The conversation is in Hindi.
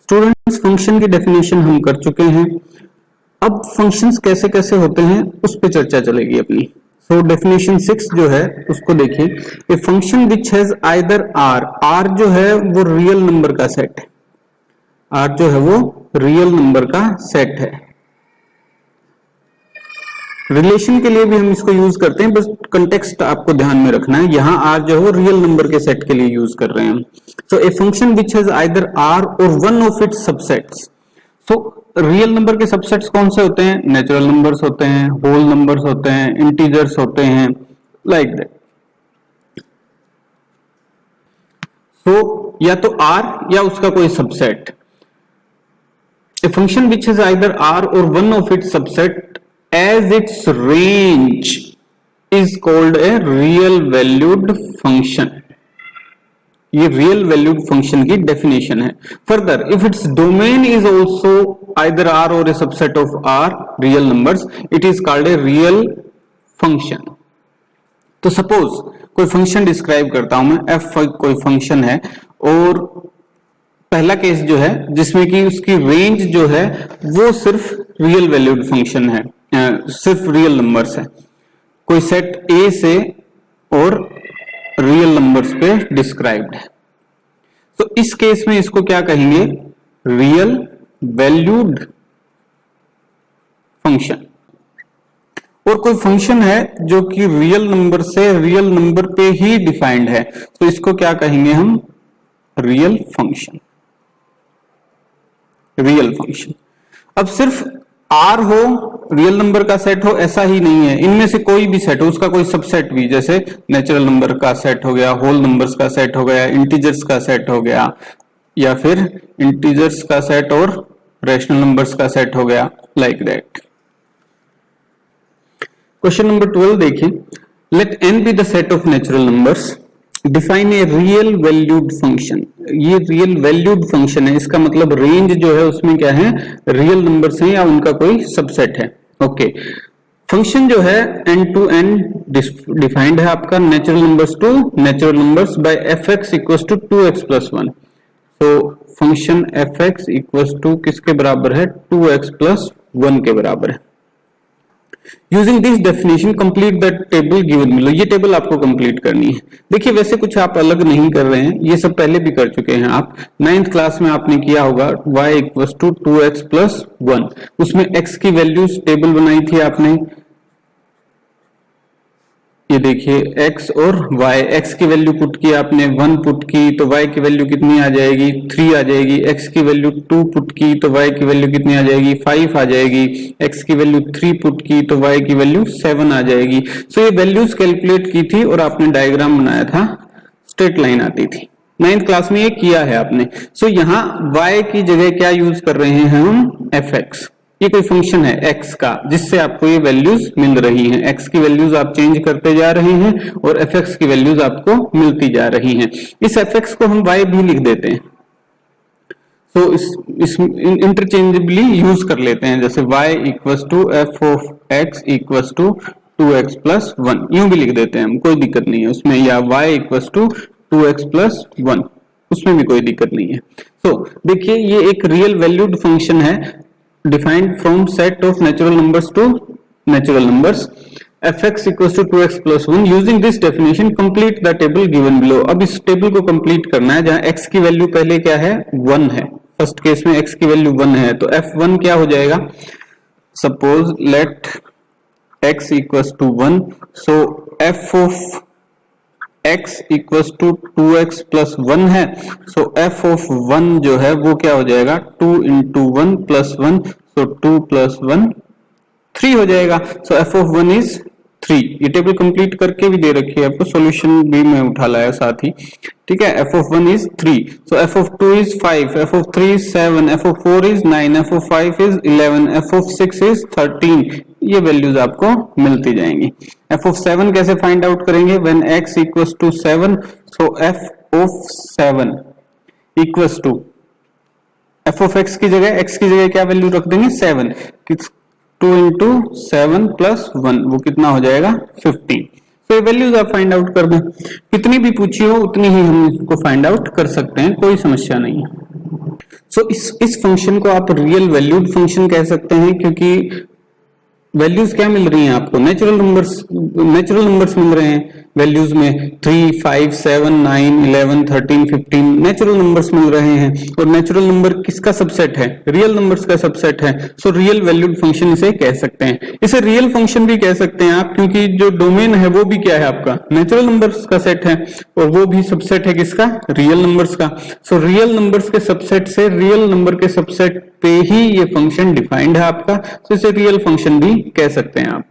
स्टूडेंट्स फंक्शन की डेफिनेशन हम कर चुके हैं। अब फंक्शंस कैसे कैसे होते हैं उस पे चर्चा चलेगी अपनी। सो डेफिनेशन 6 जो है उसको देखिए, a function which has either R जो है वो रियल नंबर का सेट है, आर जो है वो रियल नंबर का सेट है। रिलेशन के लिए भी हम इसको यूज करते हैं, बस कंटेक्स्ट आपको ध्यान में रखना है, यहां आर जो है वो रियल नंबर के सेट के लिए यूज कर रहे हैं। So a function which has either R or one of its subsets. So real number के सबसेट्स कौन से होते हैं? नेचुरल नंबर्स होते हैं, होल नंबर्स होते हैं, इंटीजर्स होते हैं, लाइक दैट। सो या तो आर या उसका कोई सबसेट। A function which has either R or one of its subset as its range is called a real valued function। ये real valued function की definition है। Further, if its domain is also either R or a subset of R real numbers, it is called a real function। तो suppose कोई function describe करता हूं मैं, f कोई function है और पहला केस जो है जिसमें कि उसकी रेंज जो है वो सिर्फ रियल वैल्यूड फंक्शन है, सिर्फ रियल नंबर्स है, कोई सेट ए से और रियल नंबर्स पे डिस्क्राइब्ड है। तो इस केस में इसको क्या कहेंगे? Real valued function. और कोई फंक्शन है जो कि रियल नंबर से रियल नंबर पे ही डिफाइंड है, तो इसको क्या कहेंगे हम? Real function, real function. अब सिर्फ आर हो, रियल नंबर का सेट हो, ऐसा ही नहीं है, इनमें से कोई भी सेट हो, उसका कोई सबसेट भी, जैसे नेचुरल नंबर का सेट हो गया, होल नंबर्स का सेट हो गया, इंटीजर्स का सेट हो गया, या फिर इंटीजर्स का सेट और रैशनल नंबर्स का सेट हो गया, लाइक दैट। क्वेश्चन नंबर 12 देखिए, let n be the set of natural numbers, define a real valued function. ये रियल वैल्यूड फंक्शन है, इसका मतलब रेंज जो है उसमें क्या है? रियल नंबर्स हैं या उनका कोई सबसेट है। ओके, फंक्शन जो है n टू n डिफाइंड है आपका natural numbers to natural numbers by fx equals to 2x plus 1। तो फंक्शन fx इक्वल्स टू किसके बराबर है? 2x प्लस 1 के बराबर है। Using this definition complete the table given below. ये टेबल आपको कंप्लीट करनी है। देखिए वैसे कुछ आप अलग नहीं कर रहे हैं, ये सब पहले भी कर चुके हैं आप, 9th क्लास में आपने किया होगा y equals to 2x plus 1, उसमें x की वैल्यूज टेबल बनाई थी आपने। ये देखिए x और y, x की वैल्यू पुट की आपने 1 पुट की तो y की वैल्यू कितनी आ जाएगी? 3 आ जाएगी। x की वैल्यू 2 पुट की तो y की वैल्यू कितनी आ जाएगी? 5 आ जाएगी। x की वैल्यू 3 पुट की तो y की वैल्यू 7 आ जाएगी। सो ये वैल्यूज कैलकुलेट की थी और आपने डायग्राम बनाया था, स्ट्रेट लाइन आती थी। 9th क्लास में ये किया है आपने। सो यहाँ y की जगह क्या यूज कर रहे हैं हम? fx। ये कोई फंक्शन है x का जिससे आपको ये वैल्यूज मिल रही हैं, x की वैल्यूज आप चेंज करते जा रहे हैं और fx की वैल्यूज आपको मिलती जा रही हैं। इस fx को हम y भी लिख देते हैं, तो इस इंटरचेंजेबली यूज कर लेते हैं, जैसे y equals to f of x equals to 2x plus 1 यूं भी लिख देते हैं हम, कोई दिक्कत नहीं है उसमें, या y equals to 2x plus 1 उसमें भी कोई दिक्कत नहीं है। तो देखिए ये एक रियल वैल्यूड फंक्शन है, defined from set of natural numbers to natural numbers, fx equals to 2x plus 1। using this definition complete the table given below। अब इस टेबल को कंप्लीट करना है, जहां x की वैल्यू पहले क्या है? 1 है, फर्स्ट केस में x की वैल्यू 1 है, तो f1 क्या हो जाएगा? Suppose let x equals to 1, so f of x equals to 2x plus 1 है, so f of 1 जो है वो क्या हो जाएगा? 2 into 1 plus 1, so 2 plus 1 3 हो जाएगा। so f of 1 is 3। ये टेबल कंप्लीट करके भी दे रखी है आपको, सॉल्यूशन भी मैं उठा लाया साथ ही, ठीक है। f of 1 is 3, so f of 2 is 5, f of 3 is 7, f of 4 is 9, f of 5 is 11, f of 6 is 13। ये वैल्यूज आपको मिलती जाएंगी। f of 7 कैसे फाइंड आउट करेंगे? when x equals to 7, so f of 7 equals to f of x की जगह क्या वैल्यू रख देंगे? 7। 2 into 7 plus 1 वो कितना हो जाएगा? 15। तो ये वैल्यूज आप फाइंड आउट कर दें, कितनी भी पूछी हो उतनी ही हम इसको फाइंड आउट कर सकते हैं, कोई समस्या नहीं है। सो इस फंक्शन को आप रियल वैल्यूड फंक्शन कह सकते हैं, क्योंकि वैल्यूज क्या मिल रही हैं आपको, नेचुरल नंबर्स मिल रहे हैं वैल्यूज में 3, 5, 7, 9, 11, 13, 15 नेचुरल नंबर्स मिल रहे हैं। और नेचुरल नंबर किसका सबसेट है, रियल नंबर्स का सबसेट है। सो रियल वैल्यूड फंक्शन इसे कह सकते हैं। इसे रियल फंक्शन भी कह सकते हैं आप, क्योंकि जो डोमेन है वो भी क्या है आपका, नेचुरल नंबर्स का सेट है, और वो भी सबसेट है किसका, रियल नंबर्स का। सो रियल नंबर्स के सबसेट से रियल नंबर के सबसेट पे ही ये फंक्शन डिफाइंड है आपका, तो इसे रियल फंक्शन भी कह सकते हैं आप।